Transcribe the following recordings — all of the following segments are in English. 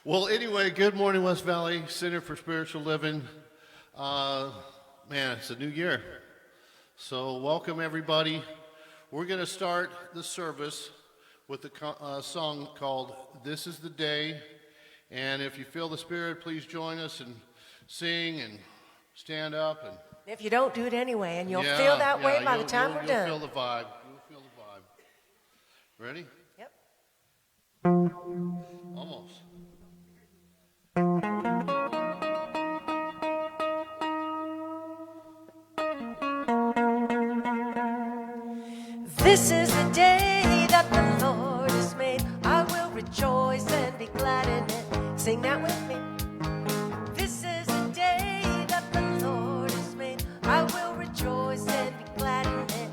Well, anyway, good morning, West Valley Center for Spiritual Living. Man, it's a new year. So, welcome everybody. We're going to start the service with a song called This is the Day. And if you feel the Spirit, please join us and sing and stand up. And if you don't, do it anyway, and you'll feel that way by the time we're done. You'll feel the vibe. You'll feel the vibe. Ready? Yep. Almost. This is the day that the Lord has made. I will rejoice and be glad in it. Sing that with me. This is the day that the Lord has made. I will rejoice and be glad in it.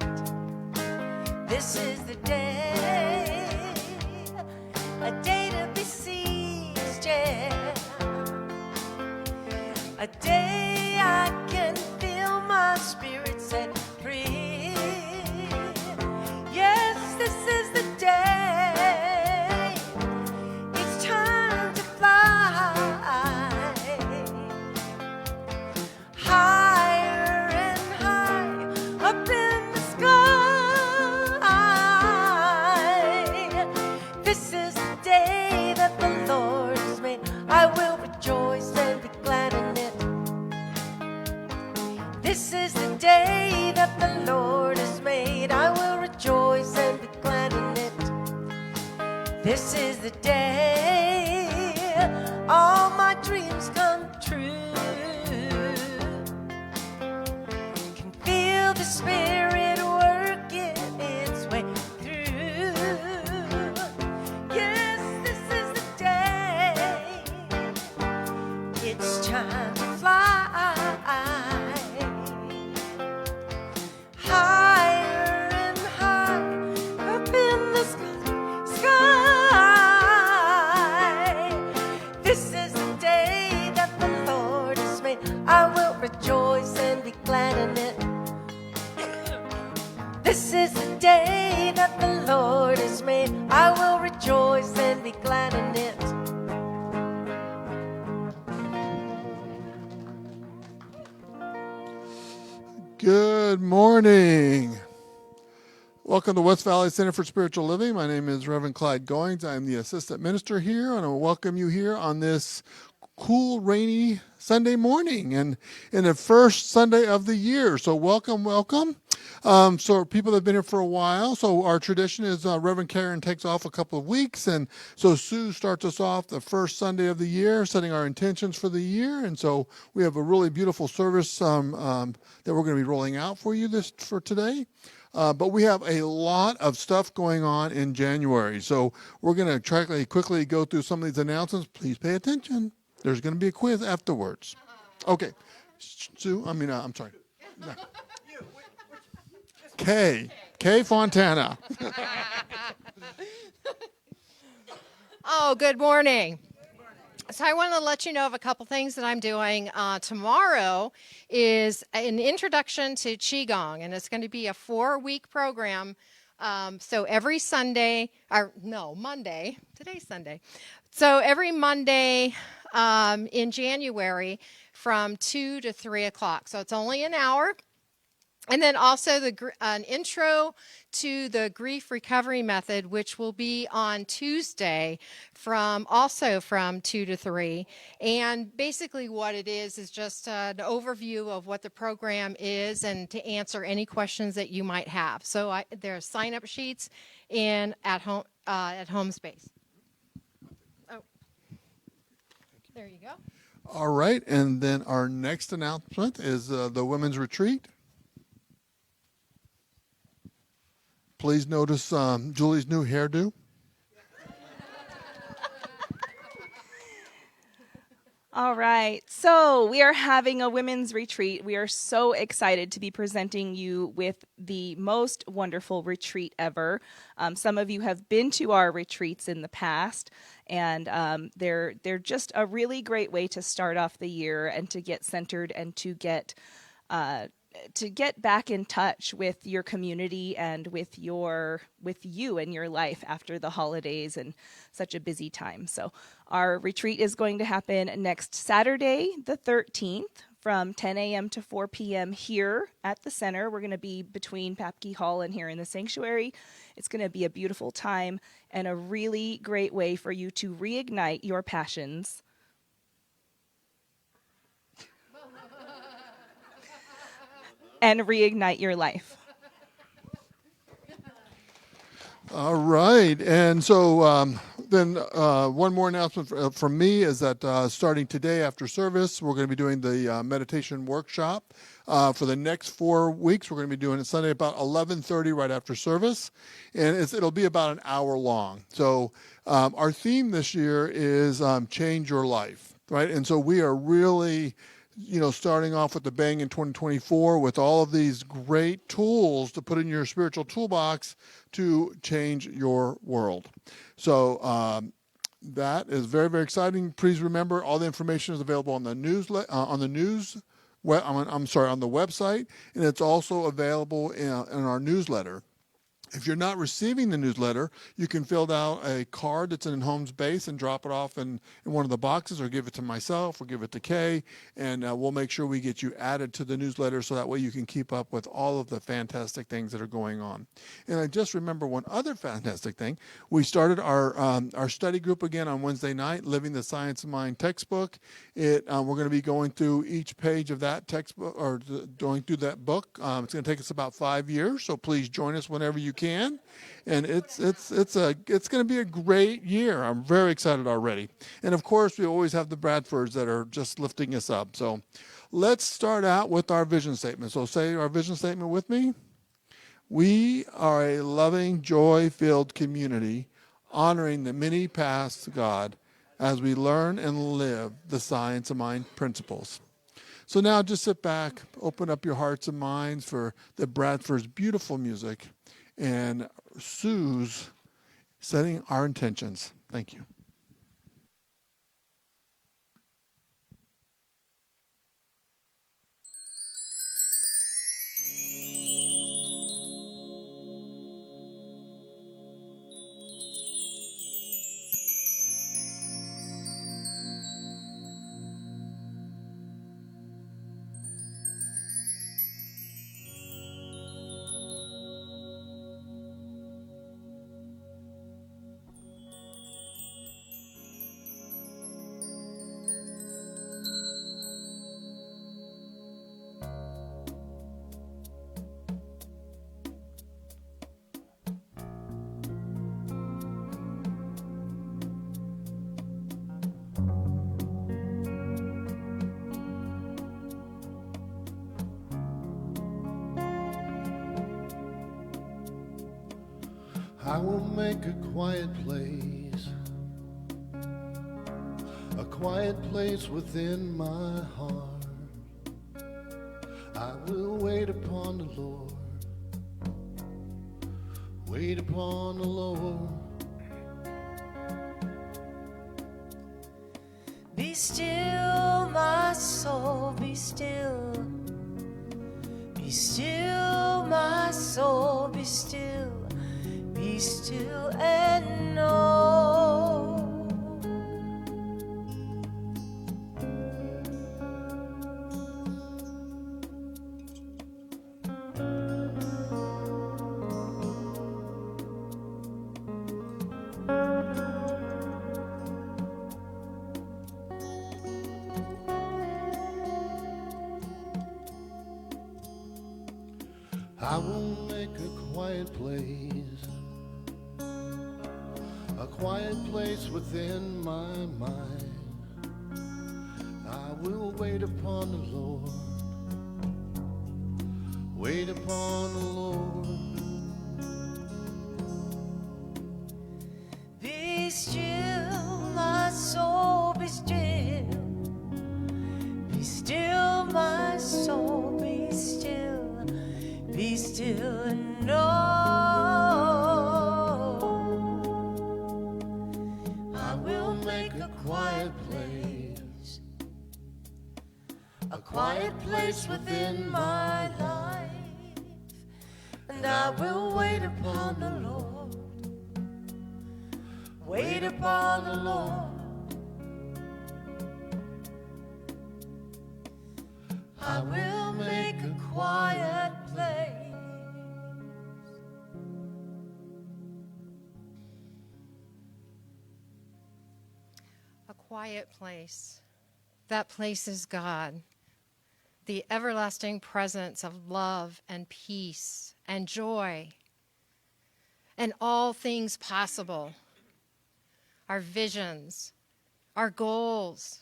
This is the day, a day to be seized, yeah. A day I can feel my spirit set free. Yes, this is the day. It's time to fly higher and higher up in the sky. This is the day that the Lord has made. I will rejoice and be glad in it. This is the day that the Lord has made. I will rejoice and be glad in it. This is the day all my dreams come true. Can feel the Spirit working its way through. Yes, this is the day. It's time to fly higher and higher up in the sky. This is the day that the Lord has made. I will rejoice and be glad in it. This is the day that the Lord has made. I will rejoice and be glad in it. Good morning. Welcome to West Valley Center for Spiritual Living. My name is Reverend Clyde Goings. I'm the assistant minister here, and I welcome you here on this cool, rainy Sunday morning and in the first Sunday of the year. So welcome. So people that have been here for a while. So our tradition is Reverend Karen takes off a couple of weeks, and so Sue starts us off the first Sunday of the year, setting our intentions for the year. And so we have a really beautiful service that we're going to be rolling out for you for today. But we have a lot of stuff going on in January. So we're going to try to quickly go through some of these announcements. Please pay attention. There's going to be a quiz afterwards. Okay. Sue, I'm sorry. No. Kay Fontana. Oh, good morning. So I want to let you know of a couple things that I'm doing. Tomorrow is an introduction to Qigong, and it's going to be a 4-week program. So every Monday, today's Sunday. So every Monday in January from 2 to 3 o'clock. So it's only an hour. And then also an intro to the grief recovery method, which will be on Tuesday from 2 to 3. And basically what it is just an overview of what the program is and to answer any questions that you might have. So there are sign-up sheets at home space. Oh, there you go. All right, and then our next announcement is the women's retreat. Please notice Julie's new hairdo. All right, so we are having a women's retreat. We are so excited to be presenting you with the most wonderful retreat ever. Some of you have been to our retreats in the past, and they're just a really great way to start off the year and to get centered and to get get back in touch with your community and with you and your life after the holidays and such a busy time. So our retreat is going to happen next Saturday, the 13th, from 10 a.m. to 4 p.m. here at the center. We're going to be between Papke Hall and here in the sanctuary. It's going to be a beautiful time and a really great way for you to reignite your passions and reignite your life. All right. And so then one more announcement from me is that starting today after service, we're going to be doing the meditation workshop. For the next 4 weeks, we're going to be doing it Sunday about 11:30 right after service. And it'll be about an hour long. So our theme this year is change your life, right? And so we are really starting off with the bang in 2024 with all of these great tools to put in your spiritual toolbox to change your world. So that is very, very exciting. Please remember, all the information is available on the on the website, and it's also available in our newsletter. If you're not receiving the newsletter, you can fill out a card that's in Home's base and drop it off in one of the boxes, or give it to myself or give it to Kay, and we'll make sure we get you added to the newsletter so that way you can keep up with all of the fantastic things that are going on. And I just remember one other fantastic thing. We started our study group again on Wednesday night, Living the Science of Mind textbook. We're going to be going through each page of that textbook, or going through that book. It's going to take us about 5 years, so please join us whenever you can, and it's going to be a great year. I'm very excited already. And of course, we always have the Bradfords that are just lifting us up. So let's start out with our vision statement. So say our vision statement with me. We are a loving, joy-filled community, honoring the many paths to God as we learn and live the science of mind principles. So now just sit back, open up your hearts and minds for the Bradford's beautiful music, and Sue's setting our intentions. Thank you. I will make a quiet place within my heart. I will wait upon the Lord, wait upon the Lord. Be still, my soul, be still. Be still, my soul, be still. Be still and know. I will make a quiet place within my mind. I will wait upon the Lord, wait upon the Lord. Be still, my soul, be still. Be still, my soul, be still. Be still and know. I will make a quiet place within my life. and I will wait upon the Lord. Wait upon the Lord. I will make a quiet place. A quiet place. That place is God, the everlasting presence of love and peace and joy and all things possible. Our visions, our goals,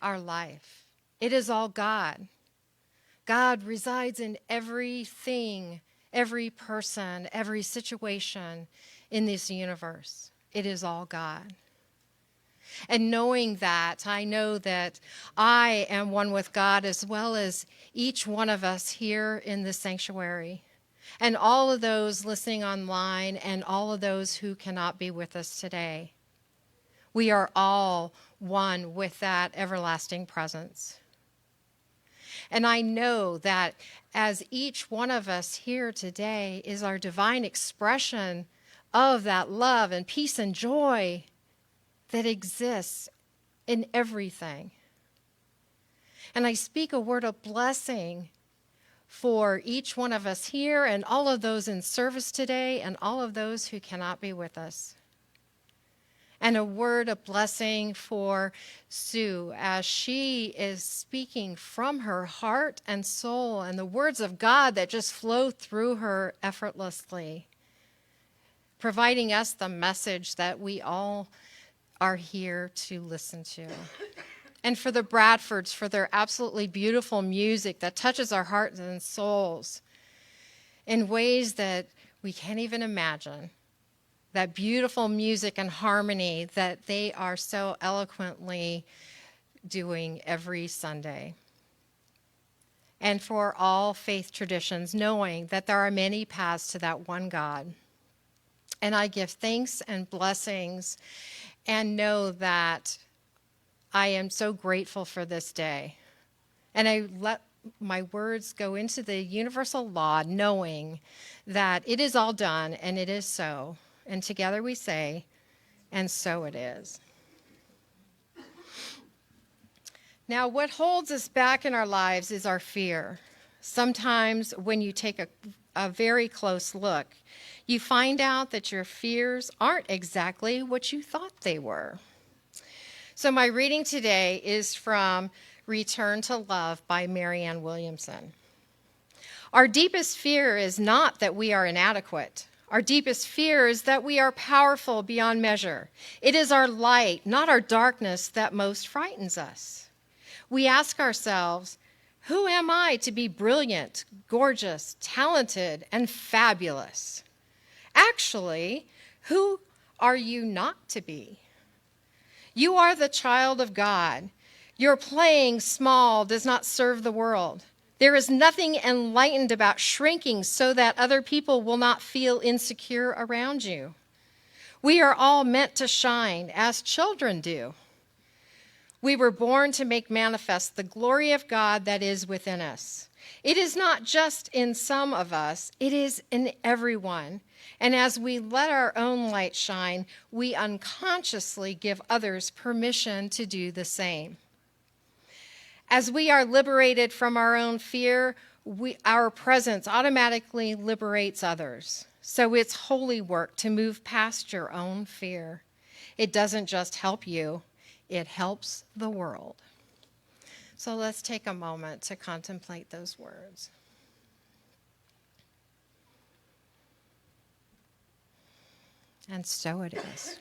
our life. It is all God. God resides in everything, every person, every situation in this universe. It is all God. And knowing that, I know that I am one with God as well as each one of us here in the sanctuary, and all of those listening online and all of those who cannot be with us today. We are all one with that everlasting presence. And I know that as each one of us here today is our divine expression of that love and peace and joy that exists in everything. And I speak a word of blessing for each one of us here and all of those in service today and all of those who cannot be with us. And a word of blessing for Sue as she is speaking from her heart and soul and the words of God that just flow through her effortlessly, providing us the message that we all are here to listen to. And for the Bradfords, for their absolutely beautiful music that touches our hearts and souls in ways that we can't even imagine. That beautiful music and harmony that they are so eloquently doing every Sunday. And for all faith traditions, knowing that there are many paths to that one God. And I give thanks and blessings and know that I am so grateful for this day. And I let my words go into the universal law, knowing that it is all done and it is so. And together we say, and so it is. Now, what holds us back in our lives is our fear. Sometimes when you take a very close look, you find out that your fears aren't exactly what you thought they were. So my reading today is from Return to Love by Marianne Williamson. Our deepest fear is not that we are inadequate. Our deepest fear is that we are powerful beyond measure. It is our light, not our darkness, that most frightens us. We ask ourselves, who am I to be brilliant, gorgeous, talented, and fabulous? Actually, who are you not to be? You are the child of God. Your playing small does not serve the world. There is nothing enlightened about shrinking so that other people will not feel insecure around you. We are all meant to shine as children do. We were born to make manifest the glory of God that is within us. It is not just in some of us, it is in everyone. And as we let our own light shine, we unconsciously give others permission to do the same. As we are liberated from our own fear, our presence automatically liberates others. So it's holy work to move past your own fear. It doesn't just help you, it helps the world. So let's take a moment to contemplate those words. And so it is.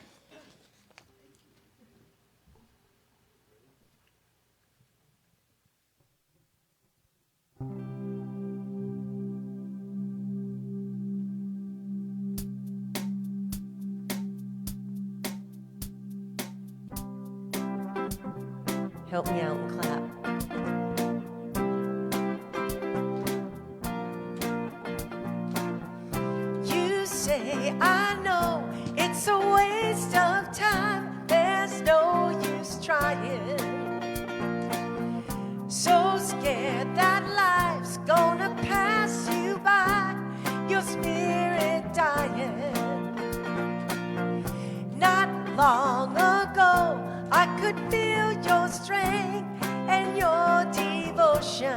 Help me out and clap. You say, I know it's a waste of time. There's no use trying. So scared that life's gonna pass you by. You're long ago I could feel your strength and your devotion.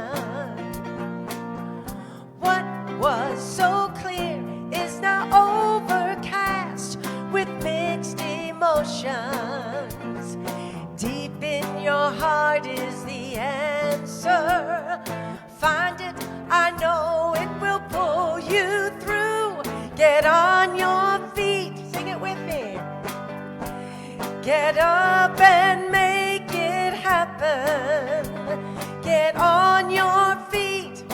What was so clear is now overcast with mixed emotions. Deep in your heart is the answer. Find it, I know it will pull you through. Get on your feet, sing it with me. Get up and make it happen. Get on your feet.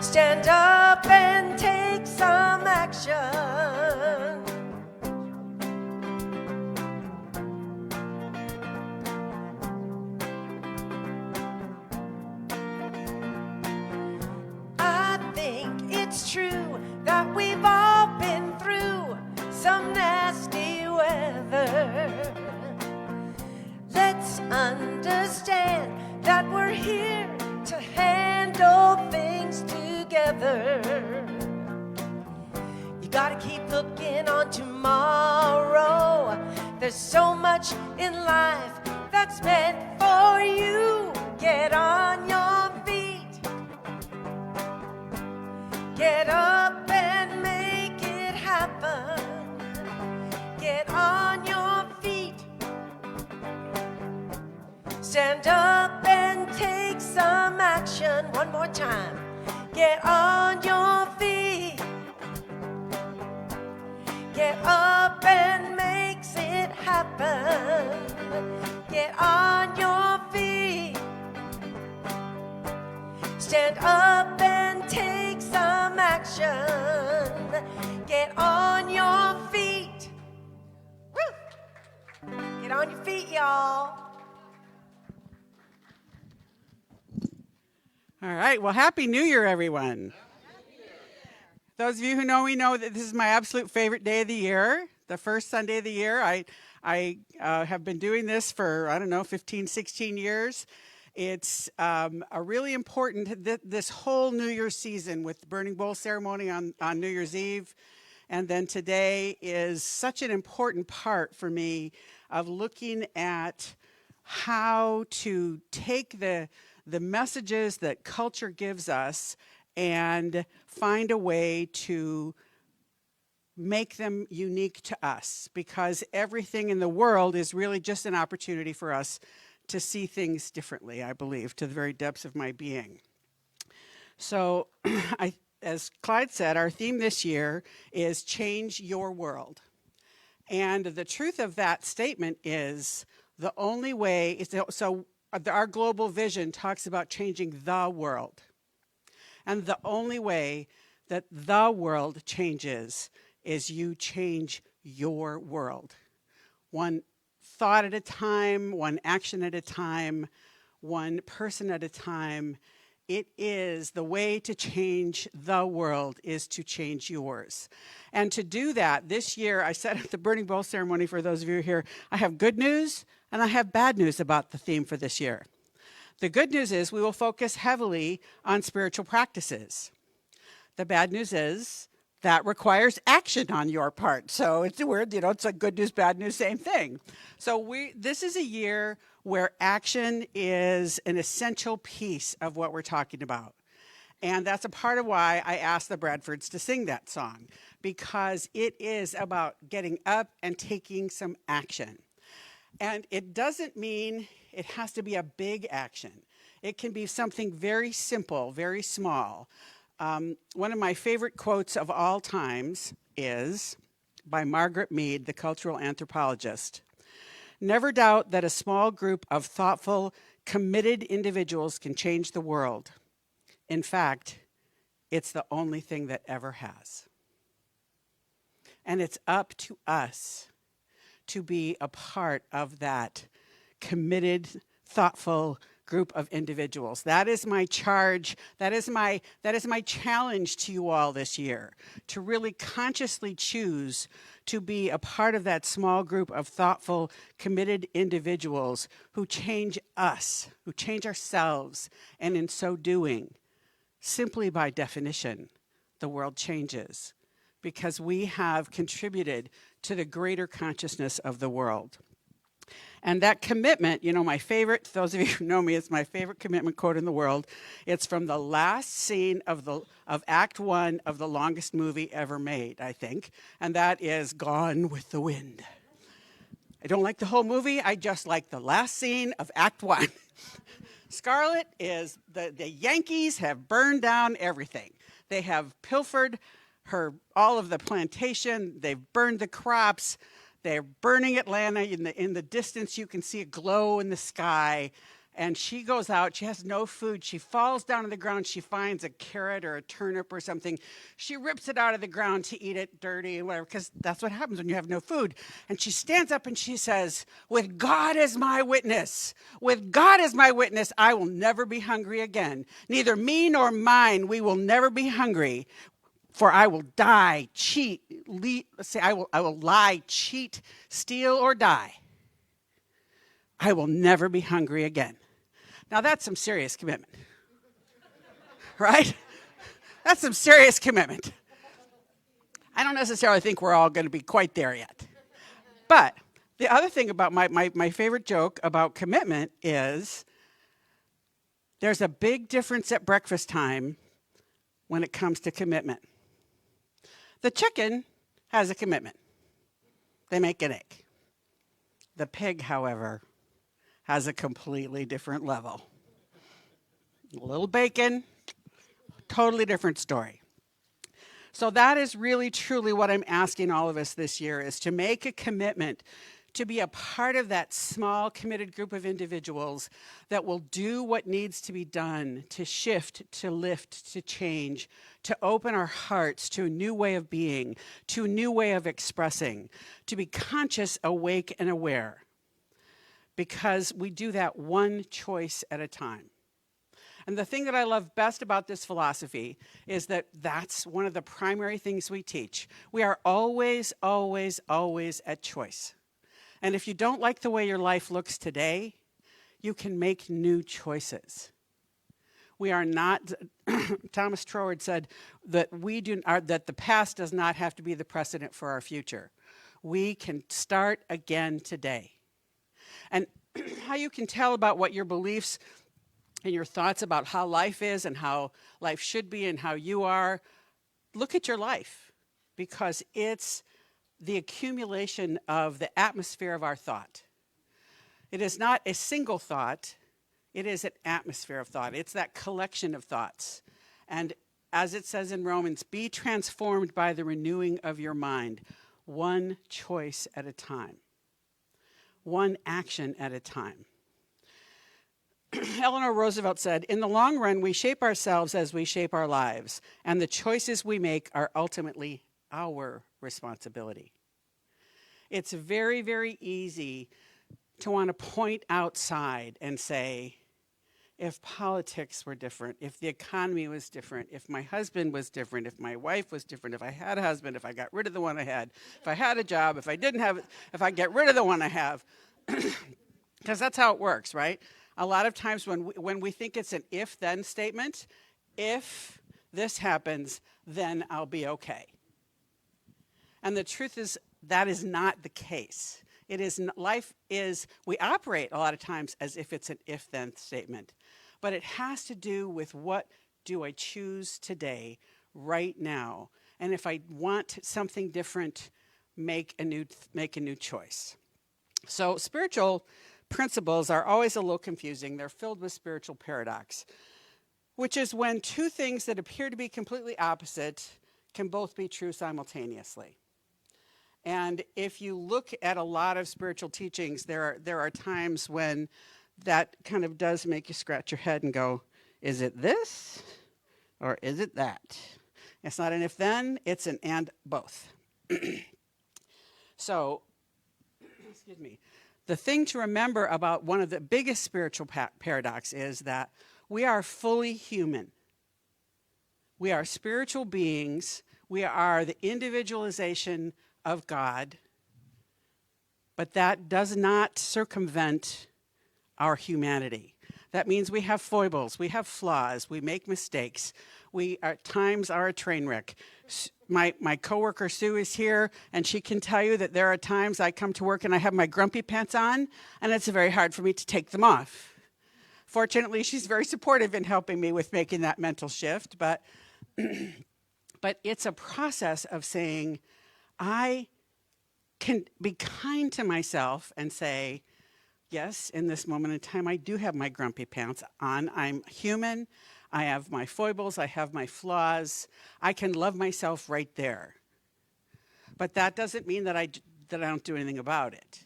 Stand up and take some action. I think it's true that we've all been through some nasty weather. Let's understand that we're here to handle things together. You gotta keep looking on tomorrow. There's so much in life that's meant for you. Get on your feet. Get up and make it happen. Get on your feet. Stand up and take some action. One more time. Get on your feet. Get up and makes it happen. Get on your feet. Stand up and take some action. Get on your feet. Woo! Get on your feet, y'all. All right. Well, Happy New Year, everyone. Those of you who know me know that this is my absolute favorite day of the year, the first Sunday of the year. I have been doing this for, 15, 16 years. It's a really important, this whole New Year's season with the burning bowl ceremony on New Year's Eve. And then today is such an important part for me of looking at how to take the messages that culture gives us and find a way to make them unique to us, because everything in the world is really just an opportunity for us to see things differently, I believe, to the very depths of my being. So, as Clyde said, our theme this year is Change Your World. And the truth of that statement is the only way is our global vision talks about changing the world. And the only way that the world changes is you change your world. One thought at a time, one action at a time, one person at a time. It is the way to change the world is to change yours. And to do that, this year, I said at the Burning Bowl ceremony, for those of you here, I have good news and I have bad news about the theme for this year. The good news is we will focus heavily on spiritual practices. The bad news is that requires action on your part. So it's weird, it's like good news, bad news, same thing. So this is a year where action is an essential piece of what we're talking about. And that's a part of why I asked the Bradfords to sing that song, because it is about getting up and taking some action. And it doesn't mean it has to be a big action. It can be something very simple, very small. One of my favorite quotes of all times is by Margaret Mead, the cultural anthropologist. Never doubt that a small group of thoughtful, committed individuals can change the world. In fact, it's the only thing that ever has. And it's up to us to be a part of that committed, thoughtful group of individuals. That is my charge. That is my challenge to you all this year, to really consciously choose to be a part of that small group of thoughtful, committed individuals who change us, who change ourselves, and in so doing, simply by definition, the world changes. because we have contributed to the greater consciousness of the world. And that commitment, my favorite, those of you who know me, it's my favorite commitment quote in the world. It's from the last scene of Act 1 of the longest movie ever made, I think. And that is Gone with the Wind. I don't like the whole movie. I just like the last scene of Act 1. Scarlett is, the Yankees have burned down everything. They have pilfered all of the plantation. They've burned the crops. They're burning Atlanta. In the distance, you can see a glow in the sky. And she goes out. She has no food. She falls down on the ground. She finds a carrot or a turnip or something. She rips it out of the ground to eat it dirty and whatever, because that's what happens when you have no food. And she stands up and she says, with God as my witness, I will never be hungry again. Neither me nor mine, we will never be hungry. For I will die, I will lie, cheat, steal, or die. I will never be hungry again. Now that's some serious commitment, right? That's some serious commitment. I don't necessarily think we're all going to be quite there yet. But the other thing about my favorite joke about commitment is there's a big difference at breakfast time when it comes to commitment. The chicken has a commitment. They make an egg. The pig, however, has a completely different level. A little bacon, totally different story. So that is really, truly what I'm asking all of us this year, is to make a commitment to be a part of that small, committed group of individuals that will do what needs to be done to shift, to lift, to change, to open our hearts to a new way of being, to a new way of expressing, to be conscious, awake, and aware. Because we do that one choice at a time. And the thing that I love best about this philosophy is that that's one of the primary things we teach. We are always, always, always at choice. And if you don't like the way your life looks today, you can make new choices. We are not, Thomas Troward said that that the past does not have to be the precedent for our future. We can start again today. And how you can tell about what your beliefs and your thoughts about how life is and how life should be and how you are, look at your life, because it's the accumulation of the atmosphere of our thought. It is not a single thought, it is an atmosphere of thought. It's that collection of thoughts. And as it says in Romans, be transformed by the renewing of your mind, one choice at a time, one action at a time. Eleanor Roosevelt said, in the long run, we shape ourselves as we shape our lives, and the choices we make are ultimately our responsibility. It's very, very easy to want to point outside and say, if politics were different, if the economy was different, if my husband was different, if my wife was different, if I had a husband, if I got rid of the one I had, if I had a job, if I didn't have it, if I get rid of the one I have, because that's how it works, right? A lot of times when we think it's an if-then statement, if this happens, then I'll be okay. And the truth is, that is not the case. Life is, we operate a lot of times as if it's an if-then statement. But it has to do with what do I choose today, right now. And if I want something different, make a new choice. So spiritual principles are always a little confusing. They're filled with spiritual paradox, which is when two things that appear to be completely opposite can both be true simultaneously. And if you look at a lot of spiritual teachings, there are times when that kind of does make you scratch your head and go, is it this or is it that? It's not an if-then, it's an and both. So, excuse me. The thing to remember about one of the biggest spiritual paradox is that we are fully human. We are spiritual beings. We are the individualization of God. But that does not circumvent our humanity. That means we have foibles, we have flaws, we make mistakes, We at times are a train wreck. My coworker Sue is here, and she can tell you that there are times I come to work and I have my grumpy pants on, and it's very hard for me to take them off. Fortunately, she's very supportive in helping me with making that mental shift, but it's a process of saying, I can be kind to myself and say, yes, in this moment in time, I do have my grumpy pants on. I'm human. I have my foibles. I have my flaws. I can love myself right there. But that doesn't mean that I don't do anything about it.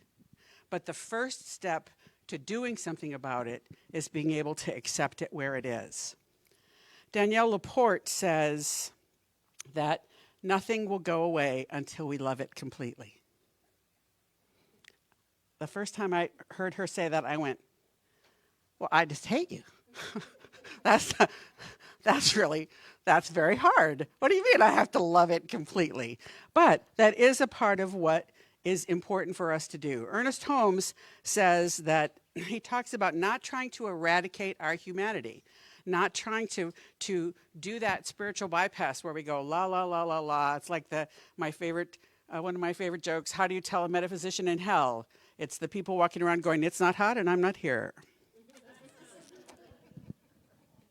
But the first step to doing something about it is being able to accept it where it is. Danielle Laporte says that nothing will go away until we love it completely. The first time I heard her say that, I went, well, I just hate you. That's very hard. What do you mean I have to love it completely? But that is a part of what is important for us to do. Ernest Holmes says that he talks about not trying to eradicate our humanity, not trying to do that spiritual bypass where we go, la, la, la, la, la. It's like one of my favorite jokes, how do you tell a metaphysician in hell? It's the people walking around going, it's not hot and I'm not here.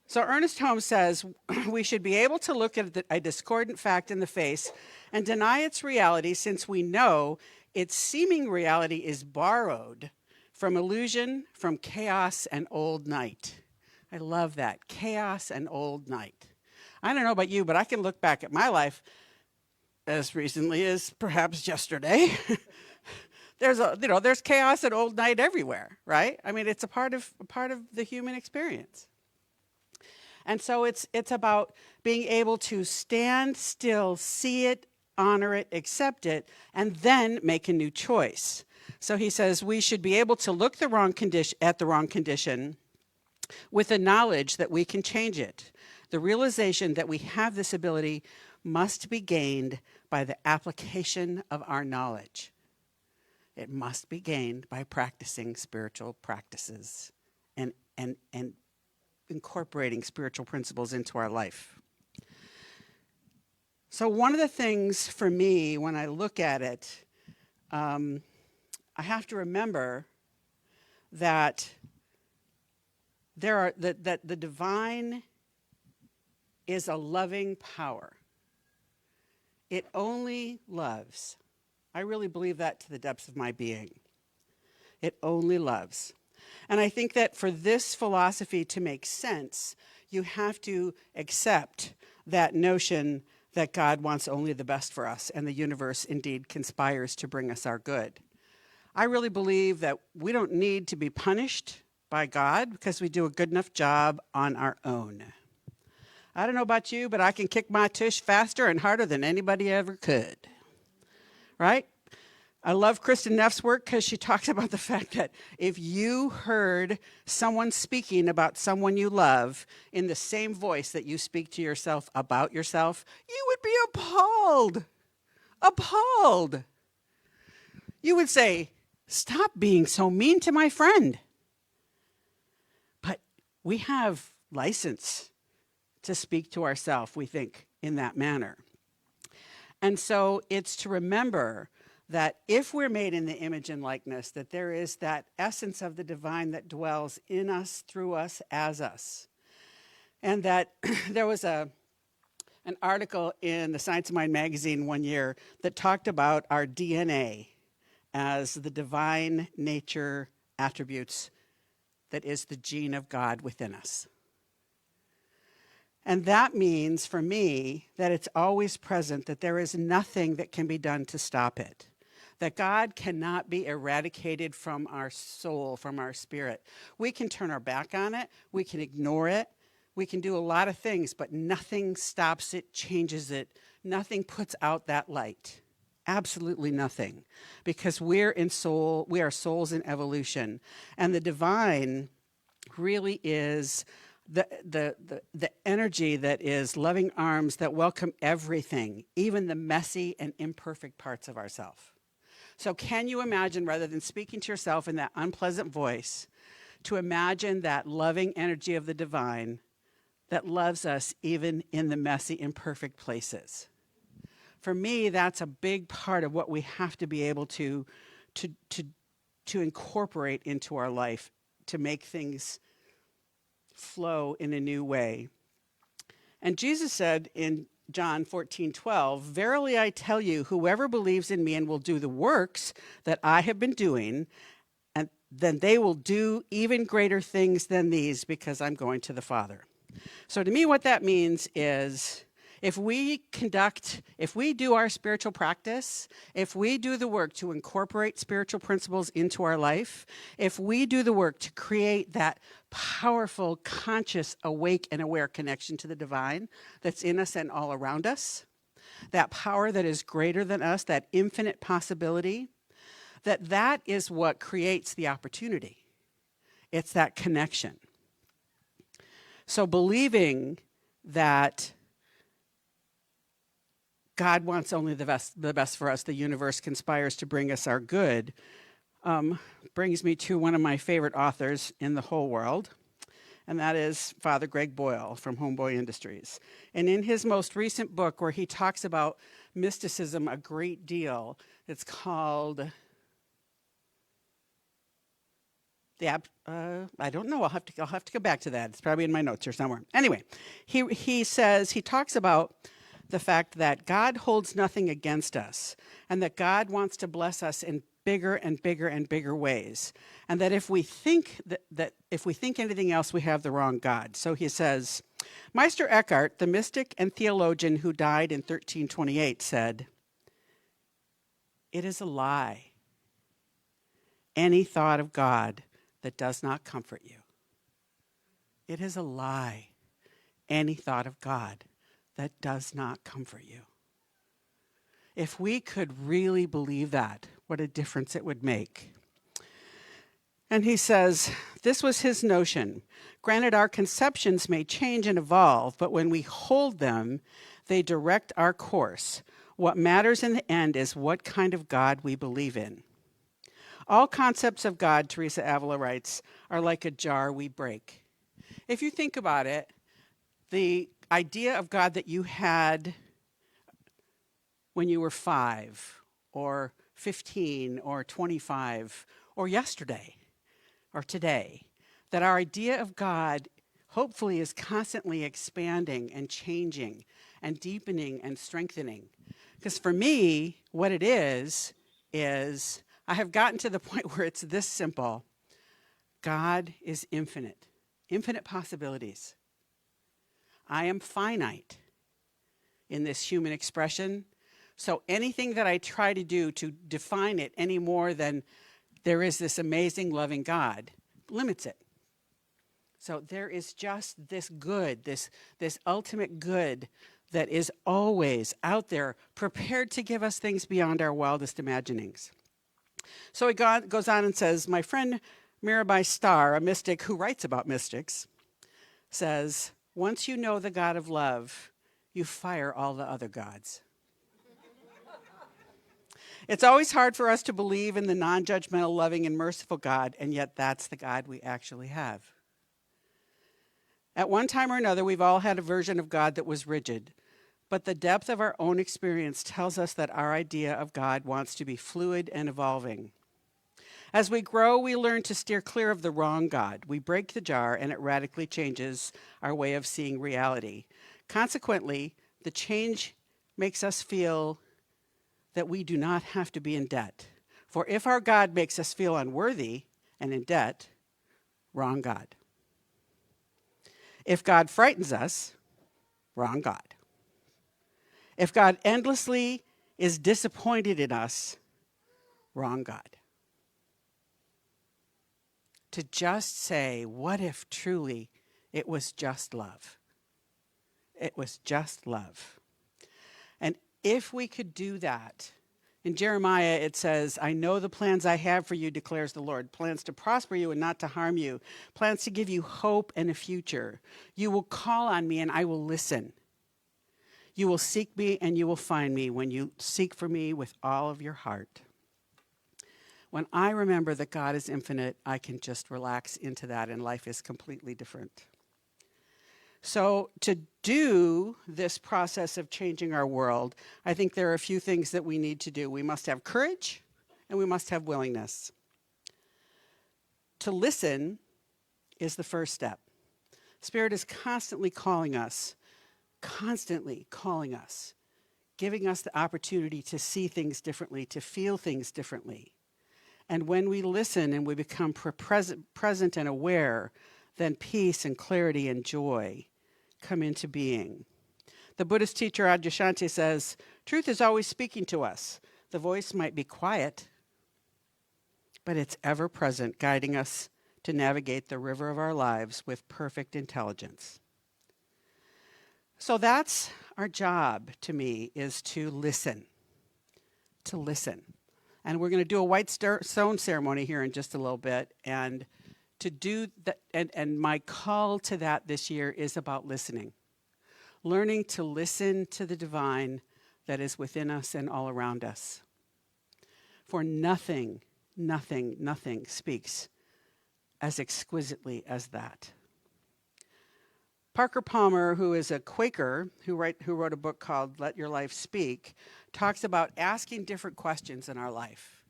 So Ernest Holmes says we should be able to look at a discordant fact in the face and deny its reality, since we know its seeming reality is borrowed from illusion, from chaos and old night. I love that, chaos and old night. I don't know about you, but I can look back at my life as recently as perhaps yesterday. There's chaos and old night everywhere, right? I mean, it's a part of the human experience. And so it's about being able to stand still, see it, honor it, accept it, and then make a new choice. So he says we should be able to look at the wrong condition with the knowledge that we can change it. The realization that we have this ability must be gained by the application of our knowledge. It must be gained by practicing spiritual practices and incorporating spiritual principles into our life. So one of the things for me when I look at it, I have to remember that that the divine is a loving power. It only loves. I really believe that to the depths of my being. It only loves. And I think that for this philosophy to make sense, you have to accept that notion that God wants only the best for us, and the universe indeed conspires to bring us our good. I really believe that we don't need to be punished by God because we do a good enough job on our own. I don't know about you, but I can kick my tush faster and harder than anybody ever could. Right? I love Kristen Neff's work because she talks about the fact that if you heard someone speaking about someone you love in the same voice that you speak to yourself about yourself, you would be appalled. Appalled. You would say, stop being so mean to my friend. But we have license to speak to ourselves, we think, in that manner. And so it's to remember that if we're made in the image and likeness, that there is that essence of the divine that dwells in us, through us, as us. And that there was an article in the Science of Mind magazine one year that talked about our DNA as the divine nature attributes that is the gene of God within us. And that means, for me, that it's always present, that there is nothing that can be done to stop it. That God cannot be eradicated from our soul, from our spirit. We can turn our back on it. We can ignore it. We can do a lot of things, but nothing stops it, changes it. Nothing puts out that light. Absolutely nothing. Because we are souls in evolution. And the divine really is the energy that is loving arms that welcome everything, even the messy and imperfect parts of ourselves. So can you imagine, rather than speaking to yourself in that unpleasant voice, to imagine that loving energy of the divine that loves us even in the messy, imperfect places. For me, that's a big part of what we have to be able to incorporate into our life to make things flow in a new way. And Jesus said in John 14:12, "Verily I tell you, whoever believes in me and will do the works that I have been doing, and then they will do even greater things than these, because I'm going to the Father." So to me, what that means is if we do our spiritual practice, if we do the work to incorporate spiritual principles into our life, if we do the work to create that powerful, conscious, awake, and aware connection to the divine that's in us and all around us, that power that is greater than us, that infinite possibility, that is what creates the opportunity. It's that connection. So believing that God wants only the best for us, the universe conspires to bring us our good, brings me to one of my favorite authors in the whole world, and that is Father Greg Boyle from Homeboy Industries. And in his most recent book, where he talks about mysticism a great deal, it's called I don't know. I'll have to go back to that. It's probably in my notes here somewhere. Anyway, he talks about the fact that God holds nothing against us, and that God wants to bless us in bigger and bigger and bigger ways, and that if we think that if we think anything else, we have the wrong God. So he says, Meister Eckhart, the mystic and theologian who died in 1328, said, "It is a lie, any thought of God that does not comfort you. It is a lie, any thought of God that does not comfort you." If we could really believe that, what a difference it would make. And he says, this was his notion. Granted, our conceptions may change and evolve, but when we hold them, they direct our course. What matters in the end is what kind of God we believe in. All concepts of God, Teresa Avila writes, are like a jar we break. If you think about it, the idea of God that you had when you were 5 or 15 or 25 or yesterday or today, that our idea of God hopefully is constantly expanding and changing and deepening and strengthening. Because for me, what it is I have gotten to the point where it's this simple. God is infinite, infinite possibilities. I am finite in this human expression. So anything that I try to do to define it any more than there is this amazing, loving God limits it. So there is just this good, this ultimate good that is always out there, prepared to give us things beyond our wildest imaginings. So he goes on and says, my friend Mirabai Starr, a mystic who writes about mystics, says, once you know the God of love, you fire all the other gods. It's always hard for us to believe in the non-judgmental, loving, and merciful God, and yet that's the God we actually have. At one time or another, we've all had a version of God that was rigid, but the depth of our own experience tells us that our idea of God wants to be fluid and evolving. As we grow, we learn to steer clear of the wrong God. We break the jar, and it radically changes our way of seeing reality. Consequently, the change makes us feel that we do not have to be in debt. For if our God makes us feel unworthy and in debt, wrong God. If God frightens us, wrong God. If God endlessly is disappointed in us, wrong God. To just say, what if truly it was just love? It was just love. And if we could do that, in Jeremiah it says, I know the plans I have for you, declares the Lord, plans to prosper you and not to harm you, plans to give you hope and a future. You will call on me and I will listen. You will seek me and you will find me when you seek for me with all of your heart. When I remember that God is infinite, I can just relax into that and life is completely different. So to do this process of changing our world, I think there are a few things that we need to do. We must have courage and we must have willingness. To listen is the first step. Spirit is constantly calling us, giving us the opportunity to see things differently, to feel things differently. And when we listen and we become present and aware, then peace and clarity and joy come into being. The Buddhist teacher Adyashanti says, truth is always speaking to us. The voice might be quiet, but it's ever present, guiding us to navigate the river of our lives with perfect intelligence. So that's our job, to me, is to listen. To listen. And we're going to do a white stone ceremony here in just a little bit. And to do that, and my call to that this year is about listening. Learning to listen to the divine that is within us and all around us. For nothing speaks as exquisitely as that. Parker Palmer, who is a Quaker, who wrote a book called Let Your Life Speak, talks about asking different questions in our life.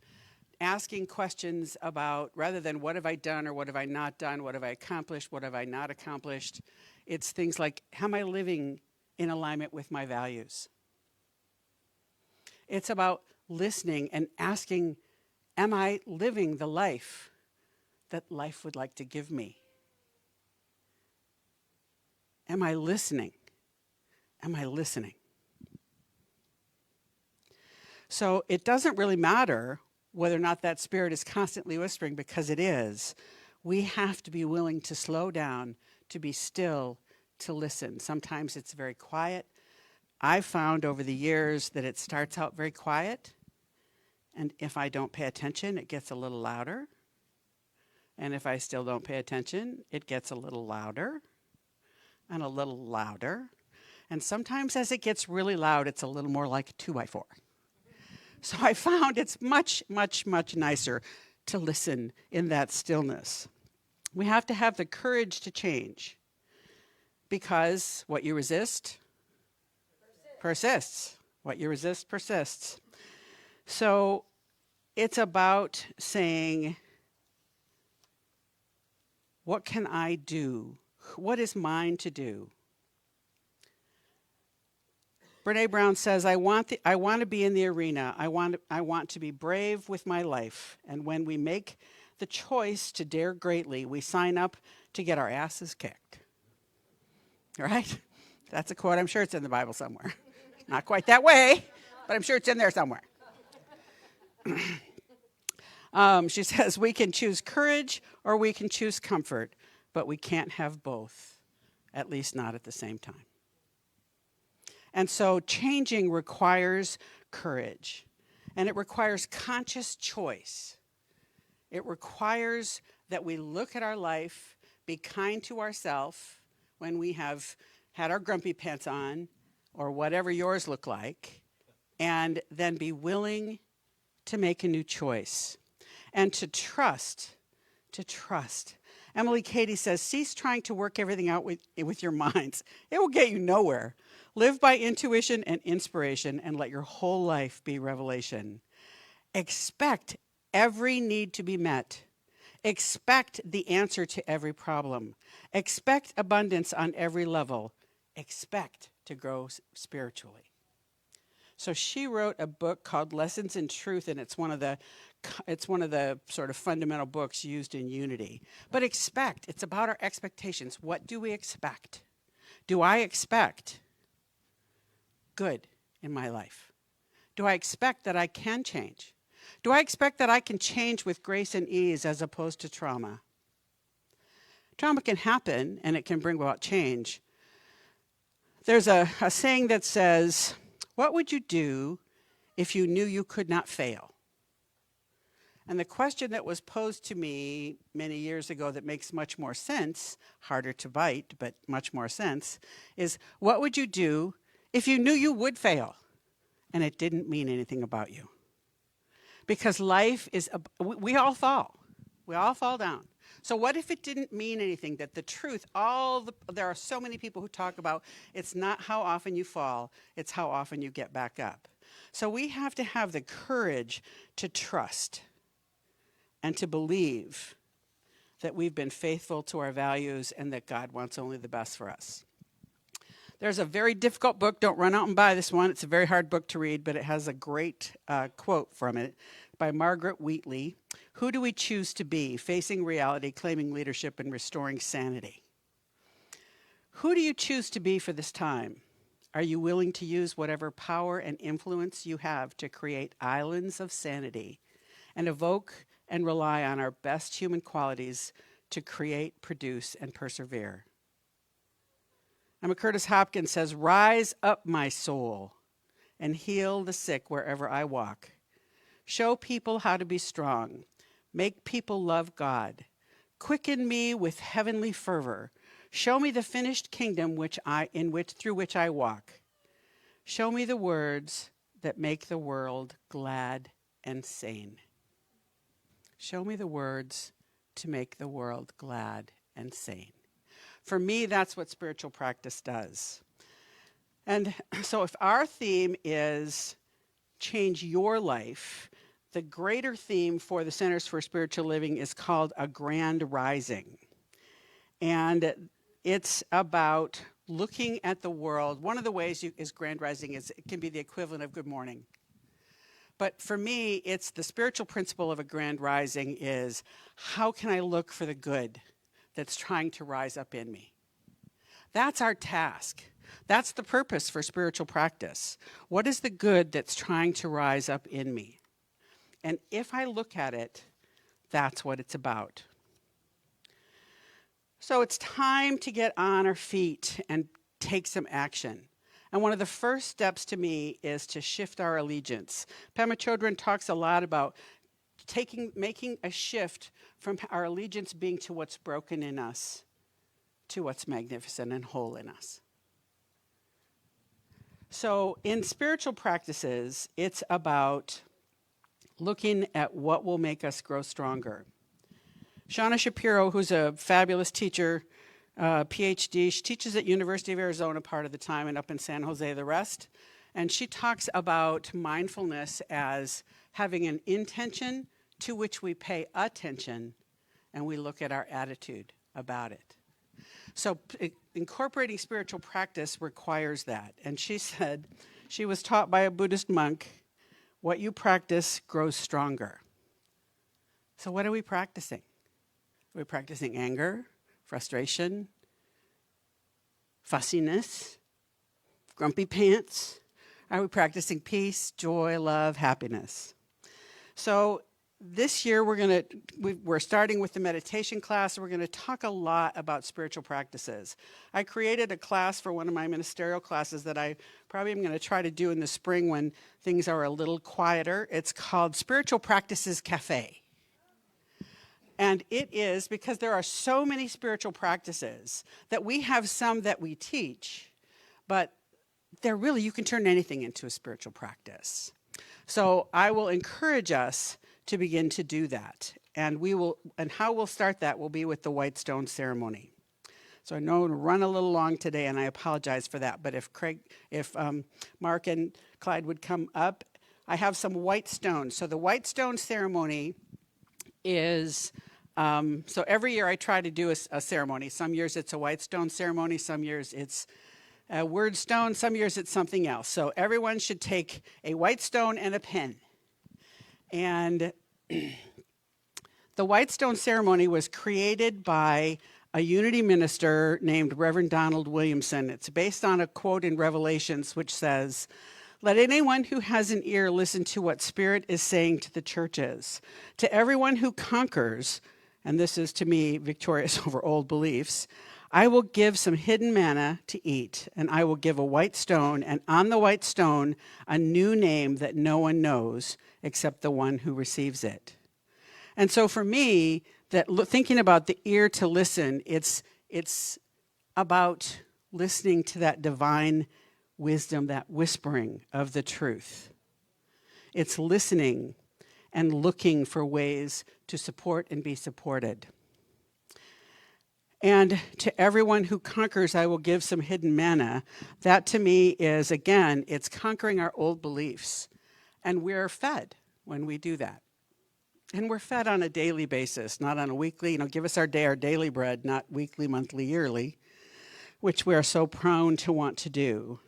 Asking questions about, rather than what have I done or what have I not done, what have I accomplished, what have I not accomplished, it's things like, am I living in alignment with my values? It's about listening and asking, am I living the life that life would like to give me? Am I listening? Am I listening? So it doesn't really matter whether or not that spirit is constantly whispering, because it is. We have to be willing to slow down, to be still, to listen. Sometimes it's very quiet. I've found over the years that it starts out very quiet, and if I don't pay attention, it gets a little louder. And if I still don't pay attention, it gets a little louder and a little louder. And sometimes as it gets really loud, it's a little more like a 2x4. So I found it's much nicer to listen in that stillness. We have to have the courage to change, because what you resist persists. What you resist persists. So it's about saying, what can I do? What is mine to do? Brene Brown says, I want to be in the arena. I want to be brave with my life. And when we make the choice to dare greatly, we sign up to get our asses kicked. Right? That's a quote. I'm sure it's in the Bible somewhere. Not quite that way, but I'm sure it's in there somewhere. She says, we can choose courage or we can choose comfort, but we can't have both, at least not at the same time. And so changing requires courage, and it requires conscious choice. It requires that we look at our life, be kind to ourselves when we have had our grumpy pants on, or whatever yours look like, and then be willing to make a new choice. And to trust. Emily Cady says, cease trying to work everything out with your minds. It will get you nowhere. Live by intuition and inspiration, and let your whole life be revelation. Expect every need to be met. Expect the answer to every problem. Expect abundance on every level. Expect to grow spiritually. So she wrote a book called Lessons in Truth, and it's one of the sort of fundamental books used in Unity. But expect, it's about our expectations. What do we expect? Do I expect good in my life? Do I expect that I can change? Do I expect that I can change with grace and ease as opposed to trauma? Trauma can happen and it can bring about change. There's a saying that says, what would you do if you knew you could not fail? And the question that was posed to me many years ago that makes much more sense, harder to bite, but much more sense, is what would you do if you knew you would fail and it didn't mean anything about you? Because life is, we all fall. We all fall down. So what if it didn't mean anything, that the truth, there are so many people who talk about it's not how often you fall, it's how often you get back up. So we have to have the courage to trust and to believe that we've been faithful to our values and that God wants only the best for us. There's a very difficult book. Don't run out and buy this one. It's a very hard book to read, but it has a great quote from it by Margaret Wheatley. Who do we choose to be? Facing reality, claiming leadership, and restoring sanity. Who do you choose to be for this time? Are you willing to use whatever power and influence you have to create islands of sanity and evoke and rely on our best human qualities to create, produce, and persevere? Emma Curtis Hopkins says, "Rise up, my soul, and heal the sick wherever I walk. Show people how to be strong. Make people love God. Quicken me with heavenly fervor. Show me the finished kingdom through which I walk. Show me the words that make the world glad and sane." Show me the words to make the world glad and sane. For me, that's what spiritual practice does. And so if our theme is change your life, the greater theme for the Centers for Spiritual Living is called A Grand Rising. And it's about looking at the world. One of the ways is Grand Rising is it can be the equivalent of good morning. But for me, it's the spiritual principle of a grand rising is how can I look for the good that's trying to rise up in me? That's our task. That's the purpose for spiritual practice. What is the good that's trying to rise up in me? And if I look at it, that's what it's about. So it's time to get on our feet and take some action. And one of the first steps to me is to shift our allegiance. Pema Chodron talks a lot about making a shift from our allegiance being to what's broken in us to what's magnificent and whole in us. So in spiritual practices, it's about looking at what will make us grow stronger. Shauna Shapiro, who's a fabulous teacher, PhD, she teaches at University of Arizona part of the time and up in San Jose the rest. And she talks about mindfulness as having an intention to which we pay attention and we look at our attitude about it. So incorporating spiritual practice requires that. And she said she was taught by a Buddhist monk, what you practice grows stronger. So what are we practicing? Are we practicing anger, frustration, fussiness, grumpy pants? Are we practicing peace, joy, love, happiness? So this year we're starting with the meditation class. We're going to talk a lot about spiritual practices. I created a class for one of my ministerial classes that I probably am going to try to do in the spring when things are a little quieter. It's called Spiritual Practices Cafe. And it is because there are so many spiritual practices that we have some that we teach, but you can turn anything into a spiritual practice. So I will encourage us to begin to do that. And how we'll start that will be with the white stone ceremony. So I know it'll run a little long today, and I apologize for that. But if Mark and Clyde would come up, I have some white stones. So the white stone ceremony is, so every year I try to do a ceremony. Some years it's a white stone ceremony, some years it's a word stone, some years it's something else. So everyone should take a white stone and a pen. And the white stone ceremony was created by a unity minister named Reverend Donald Williamson. It's based on a quote in Revelations which says, "Let anyone who has an ear listen to what Spirit is saying to the churches. To everyone who conquers," and this is to me victorious over old beliefs, "I will give some hidden manna to eat, and I will give a white stone, and on the white stone a new name that no one knows except the one who receives it." And so for me, thinking about the ear to listen, it's about listening to that divine wisdom, that whispering of the truth. It's listening and looking for ways to support and be supported. And to everyone who conquers, I will give some hidden manna. That to me is, again, it's conquering our old beliefs. And we're fed when we do that. And we're fed on a daily basis, not on a weekly, give us our daily bread, not weekly, monthly, yearly, which we are so prone to want to do.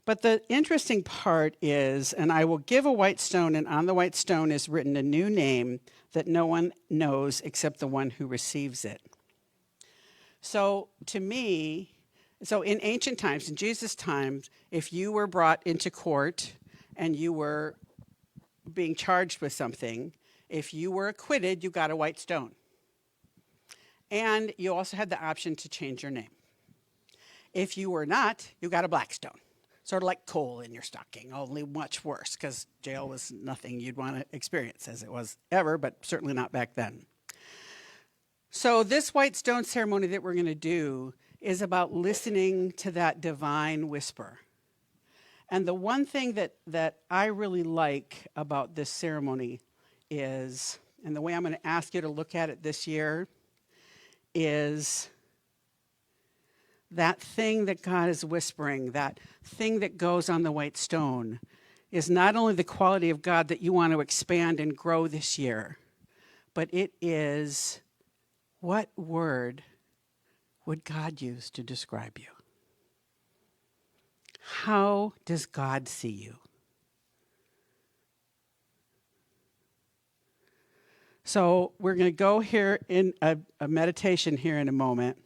But the interesting part is, and I will give a white stone, and on the white stone is written a new name that no one knows except the one who receives it. So to me, in ancient times, in Jesus' times, if you were brought into court and you were being charged with something, if you were acquitted, you got a white stone. And you also had the option to change your name. If you were not, you got a black stone. Sort of like coal in your stocking, only much worse, because jail was nothing you'd want to experience as it was ever, but certainly not back then. So this white stone ceremony that we're going to do is about listening to that divine whisper. And the one thing that I really like about this ceremony is, and the way I'm going to ask you to look at it this year, is that thing that God is whispering, that thing that goes on the white stone, is not only the quality of God that you want to expand and grow this year, but it is, what word would God use to describe you? How does God see you? So we're going to go here in a meditation here in a moment,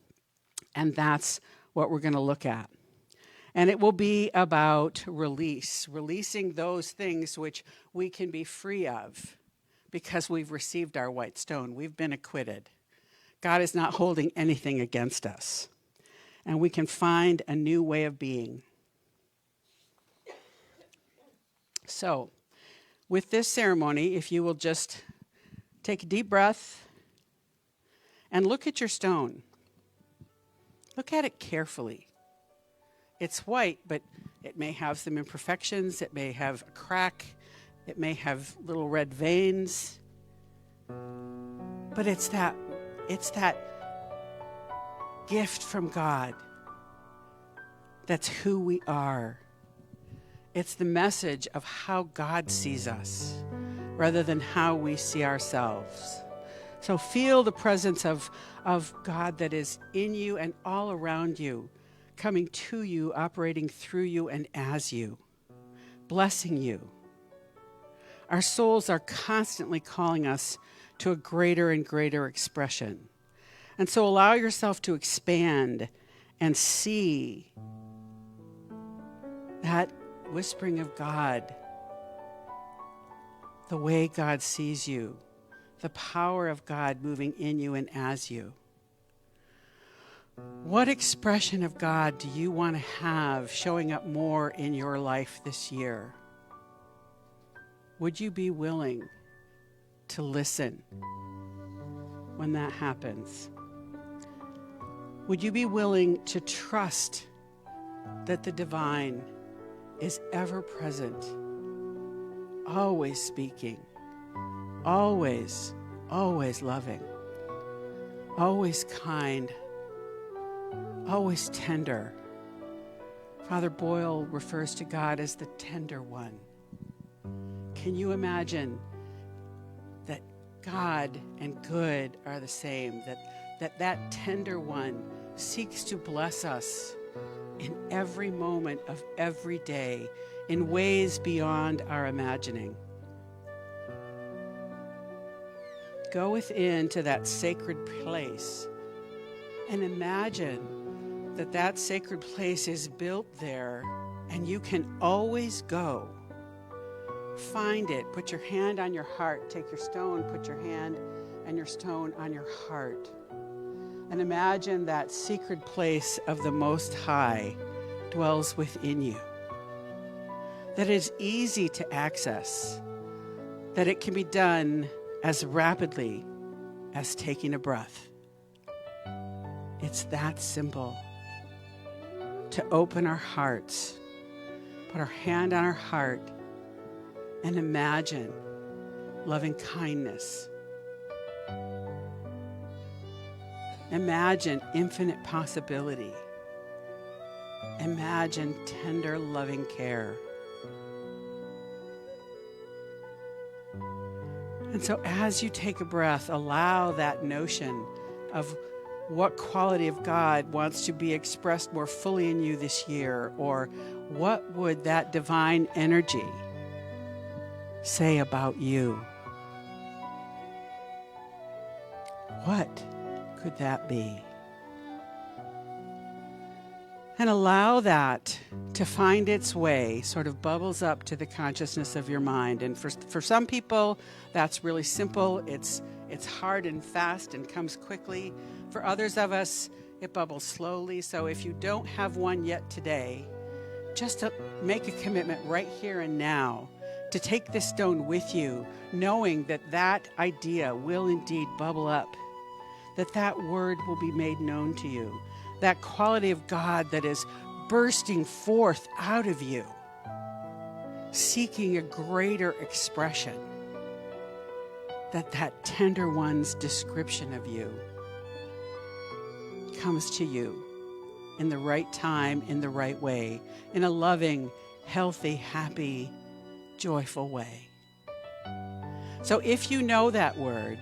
and that's what we're going to look at. And it will be about releasing those things which we can be free of because we've received our white stone. We've been acquitted. God is not holding anything against us. And we can find a new way of being. So, with this ceremony, if you will just take a deep breath and look at your stone. Look at it carefully. It's white, but it may have some imperfections. It may have a crack. It may have little red veins. But it's that gift from God. That's who we are. It's the message of how God sees us rather than how we see ourselves. So feel the presence of God that is in you and all around you, coming to you, operating through you and as you, blessing you. Our souls are constantly calling us to a greater and greater expression. And so allow yourself to expand and see that whispering of God, the way God sees you, the power of God moving in you and as you. What expression of God do you want to have showing up more in your life this year? Would you be willing to listen when that happens? Would you be willing to trust that the divine is ever present, always speaking, always loving, always kind, always tender? Father Boyle refers to God as the tender one. Can you imagine that God and good are the same, that tender one seeks to bless us in every moment of every day in ways beyond our imagining? Go within to that sacred place and imagine that sacred place is built there and you can always go. Find it. Put your hand on your heart. Take your stone, put your hand and your stone on your heart. And imagine that secret place of the Most High dwells within you. That it is easy to access. That it can be done as rapidly as taking a breath. It's that simple. To open our hearts, put our hand on our heart, and imagine loving kindness. Imagine infinite possibility. Imagine tender, loving care. And so as you take a breath, allow that notion of what quality of God wants to be expressed more fully in you this year, or what would that divine energy say about you? What could that be? And allow that to find its way, sort of bubbles up to the consciousness of your mind. And for some people, that's really simple. It's hard and fast and comes quickly. For others of us, it bubbles slowly. So if you don't have one yet today, just to make a commitment right here and now to take this stone with you, knowing that that idea will indeed bubble up, that that word will be made known to you, that quality of God that is bursting forth out of you, seeking a greater expression, that tender one's description of you comes to you in the right time, in the right way, in a loving, healthy, happy, joyful way. So if you know that word,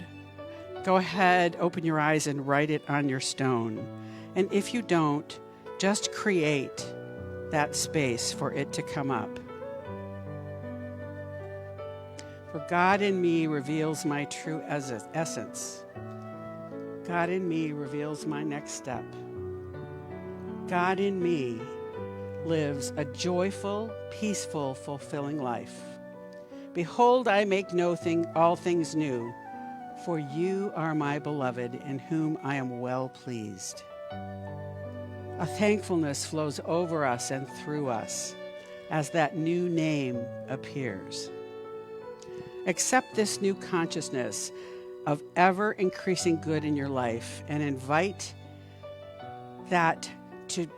go ahead, open your eyes and write it on your stone. And if you don't, just create that space for it to come up. For God in me reveals my true essence. God in me reveals my next step. God in me lives a joyful, peaceful, fulfilling life. Behold, I make all things new, for you are my beloved, in whom I am well pleased. A thankfulness flows over us and through us as that new name appears. Accept this new consciousness of ever-increasing good in your life and invite that to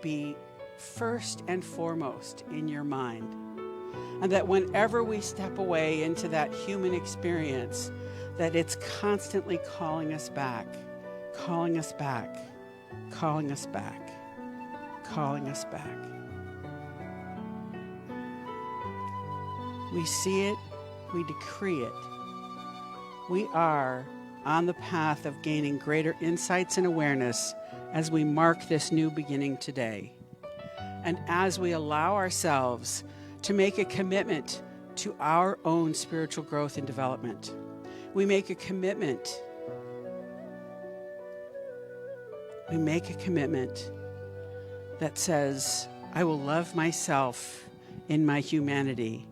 be first and foremost in your mind. And that whenever we step away into that human experience, that it's constantly calling us back, calling us back, calling us back, calling us back. We see it, we decree it. We are on the path of gaining greater insights and awareness as we mark this new beginning today. And as we allow ourselves to make a commitment to our own spiritual growth and development, we make a commitment. We make a commitment that says, I will love myself in my humanity,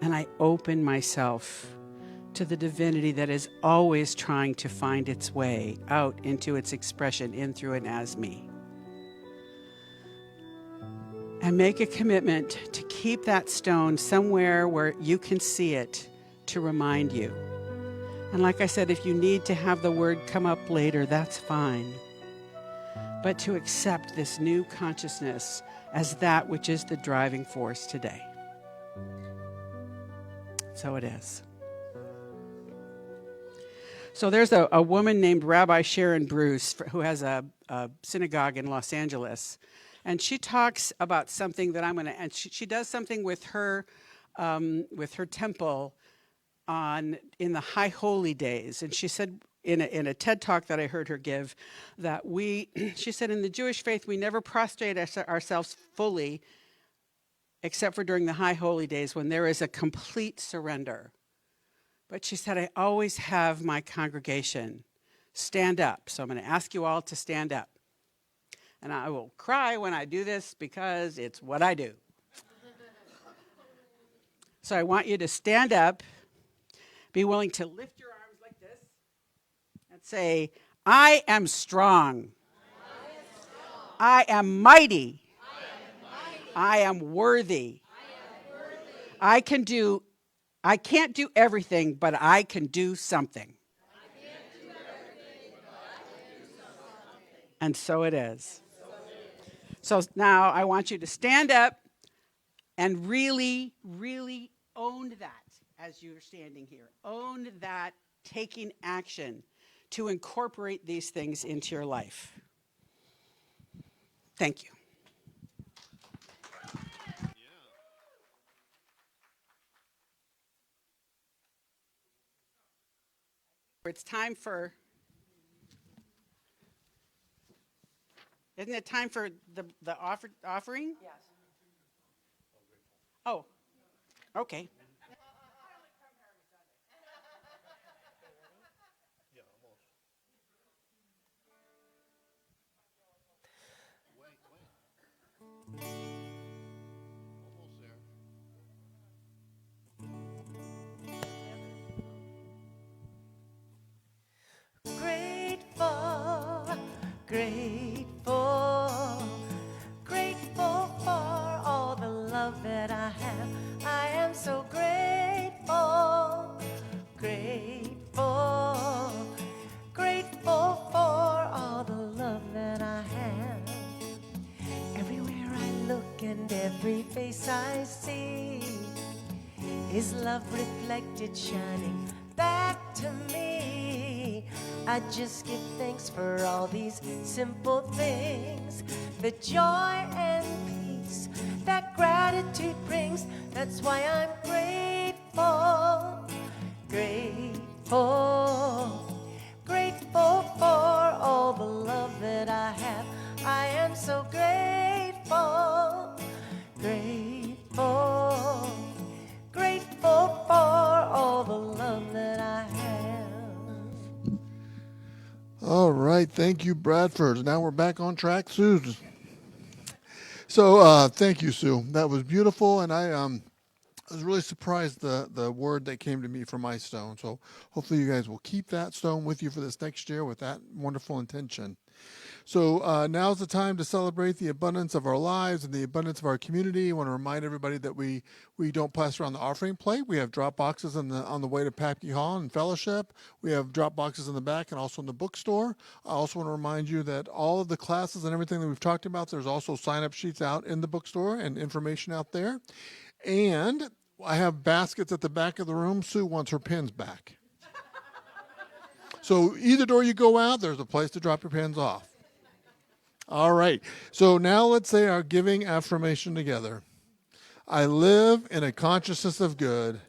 and I open myself to the divinity that is always trying to find its way out into its expression in, through, and as me. And make a commitment to keep that stone somewhere where you can see it to remind you. And like I said, if you need to have the word come up later, that's fine. But to accept this new consciousness as that which is the driving force today. So it is. So there's a woman named Rabbi Sharon Bruce who has a synagogue in Los Angeles. And she talks about something that I'm going to, and she does something with her temple in the high holy days. And she said in a TED talk that I heard her give that she said in the Jewish faith, we never prostrate ourselves fully except for during the high holy days when there is a complete surrender. But she said, I always have my congregation stand up. So I'm going to ask you all to stand up. And I will cry when I do this because it's what I do. So I want you to stand up, be willing to lift your arms like this, and say, I am strong. I am mighty. I am worthy. I can't do everything, but I can do something. And so it is. So now I want you to stand up and really, really own that as you're standing here. Own that taking action to incorporate these things into your life. Thank you. It's time for, isn't it time for the offering? Yes. Oh, okay. Almost there. Grateful, grateful, grateful for all the love that I have. I am so grateful, grateful, grateful for all the love that I have. Everywhere I look and every face I see is love reflected, shining back to me. I just give thanks for all these simple things, the joy and peace that gratitude brings. That's why I'm grateful, grateful, grateful for all the love that I have. I am so grateful, grateful, grateful for all the love that I have. All right, thank you, Bradford. Now we're back on track, Sue. So thank you, Sue. That was beautiful, and I was really surprised the word that came to me from my stone. So hopefully you guys will keep that stone with you for this next year with that wonderful intention. So now's the time to celebrate the abundance of our lives and the abundance of our community. I want to remind everybody that we don't pass around the offering plate. We have drop boxes on the way to Papke Hall and Fellowship. We have drop boxes in the back and also in the bookstore. I also want to remind you that all of the classes and everything that we've talked about, there's also sign-up sheets out in the bookstore and information out there. And I have baskets at the back of the room. Sue wants her pins back. So either door you go out, there's a place to drop your pins off. All right, so now let's say our giving affirmation together. I live in a consciousness of good.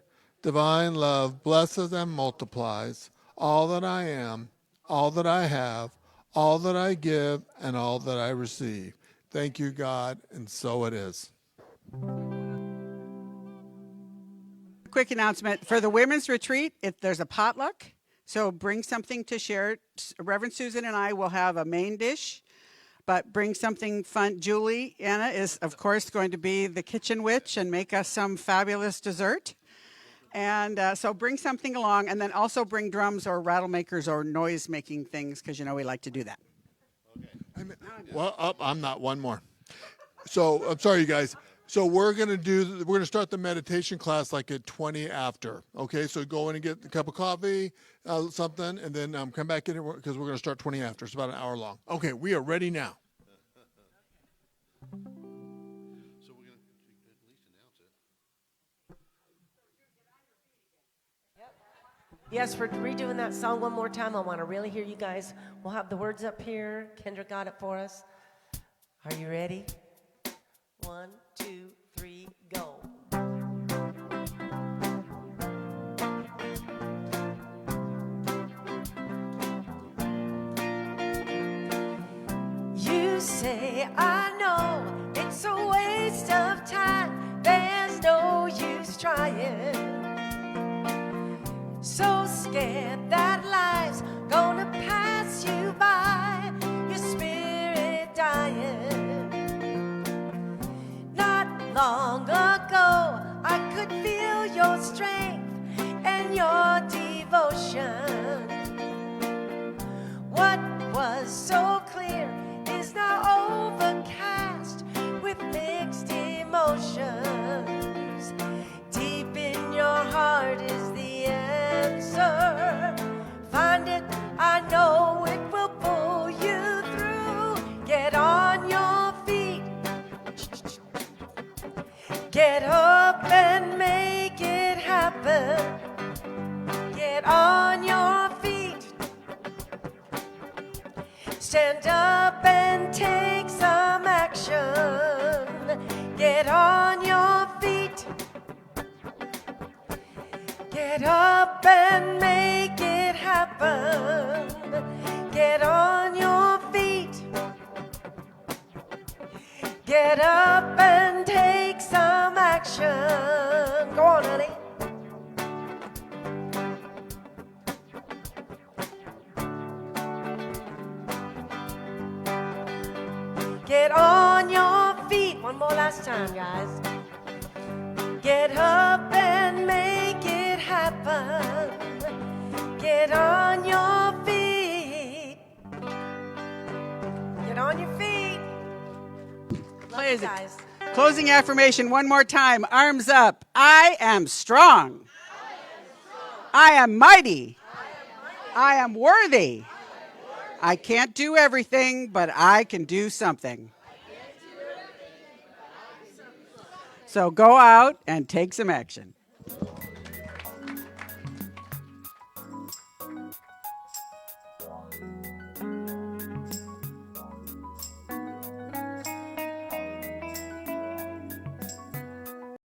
Divine love blesses and multiplies all that I am, all that I have, all that I give, and all that I receive. Thank you, God, and so it is. Quick announcement for the women's retreat, if there's a potluck, so bring something to share. Reverend Susan and I will have a main dish, but bring something fun. Julie Anna is, of course, going to be the kitchen witch and make us some fabulous dessert. And so bring something along, and then also bring drums or rattle makers or noise-making things, because you know we like to do that. Okay. Well, I'm not one more. So I'm sorry, you guys. So we're gonna start the meditation class like at 20 after. Okay, so go in and get a cup of coffee, something, and then come back in because we're gonna start 20 after. It's about an hour long. Okay, we are ready now. So we're going to at least announce it. Yes, we're redoing that song one more time. I want to really hear you guys. We'll have the words up here. Kendra got it for us. Are you ready? 1, 2, 3, go. You say, I know it's a waste of time. There's no use trying. So scared that life's gonna pass you by, your spirit dying. Not long ago, I could feel your strength and your devotion. What was so clear is now overcast with mixed emotions. Deep in your heart is the answer. Find it, I know it will pull you through. Get on your feet. Get up and make it happen. Get on your feet. Stand up and take some action. Get on your feet. Get up and make it happen. Get on your feet. Get up and take some action. Go on, honey. Get on your feet. One more last time, guys. Get up and make it happen. Get on your feet. Get on your feet. Love you guys. Closing affirmation one more time. Arms up. I am strong. I am mighty. I am worthy. I can't do everything, but I can do something. So go out and take some action.